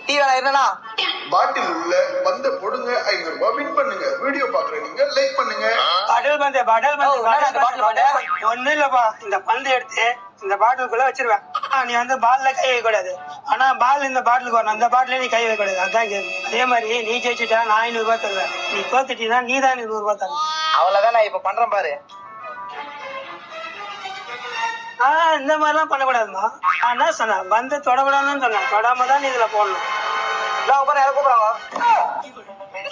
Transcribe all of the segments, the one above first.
Tea வேலை என்னன்னா பாட்டில் உள்ள பந்த போடுங்க 500 ரூபாய் வின் பண்ணுங்க. வீடியோ பாக்குற நீங்க லைக் பண்ணுங்க. பாட்டில் ஒண்ணும் இல்லப்பா, இந்த பந்து எடுத்து இந்த பாட்டிலுக்குள்ள வச்சிருவேன். நீ வந்து பால்ல கை வைக்க கூடாது. ஆனா பால் இந்த பாட்டிலுக்கு வரணும், அந்த பாட்டில நீ கை வைக்க கூடாது. அதான் கேம். அதே மாதிரி நீ ஜெயிச்சுட்டா நான் 500 ரூபாய் தருவேன். நீ தோத்துட்டீங்கன்னா நீ தான் 100 ரூபாய் தரணும். அவ்வளவுதான் நான் இப்ப பண்றேன் பாரு. இந்த மாதிரிலாம் பண்ணக்கூடாதுமா. நான் என்ன சொன்னேன், பந்து தொடக்கூடாதுன்னு சொன்னேன். தொடாம தான் நீ இதுல போடணும். கூப்பிடுறாங்க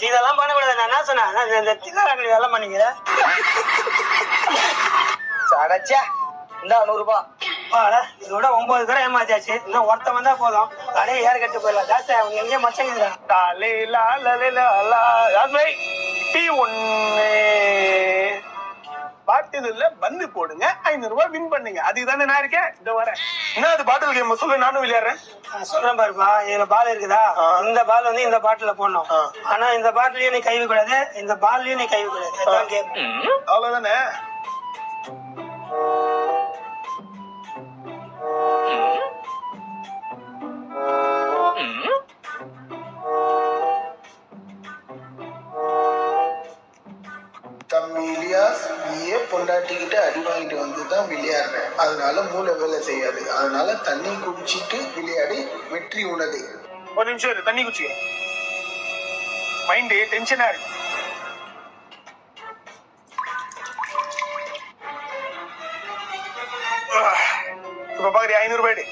இதெல்லாம் பண்ணக்கூடாது. நான் என்ன சொன்னேன், இந்த தில்லாடி வேலை பண்ணிக்கிற அடைச்சா இந்த 100 ரூபாய். இதோட 9 பேரை ஏமாத்தியாச்சு. இன்னும் ஒருத்த வந்தா போதும், கடையை ஏற கட்டு போயிடலாம். ஜாஸ்தி அவங்க எங்கேயே மச்சங்க பாட்டில பந்து போடுங்க 500 ரூபாய் வின் பண்ணுங்க. அதுதானே நான் இருக்கேன். இந்த வரேன். என்ன அது பாட்டில் கேம் சொல்ல, நானும் விளையாடுறேன். சொல்றேன் பாருப்பா, இதுல பால் இருக்குதா, இந்த பால் வந்து இந்த பாட்டில போடணும். ஆனா இந்த பாட்டிலையும் நீ கை வைக்க கூடாது, இந்த பால்லையும் நீ கை வைக்க கூடாது. அதான் கேம். அவ்வளவுதானே. தம்பி இலியாஸ், நீயே பொண்டாட்டிக்கிட்ட அடி வாங்கிட்டு வந்துதான் விளையாடுறேன். அதனால மூளை வேலை செய்யாது. அதனால தண்ணி குடிச்சிட்டு விளையாடி வெற்றி உனது. ஒரு நிமிஷம் இரு, தண்ணி குச்சி. மைண்ட் டென்ஷனா இருக்கு. இப்ப பாக்குறியா 500 ரூபாய்.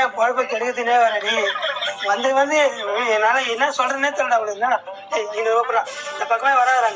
என் பொழப்ப கெடுக்கத்தினே வர நீ வந்து வந்து என்னால என்ன சொல்றேன்னே தெரியல. அவளுக்கு என்ன 500 ரூபாய் இந்த பக்கமே வராதுடா.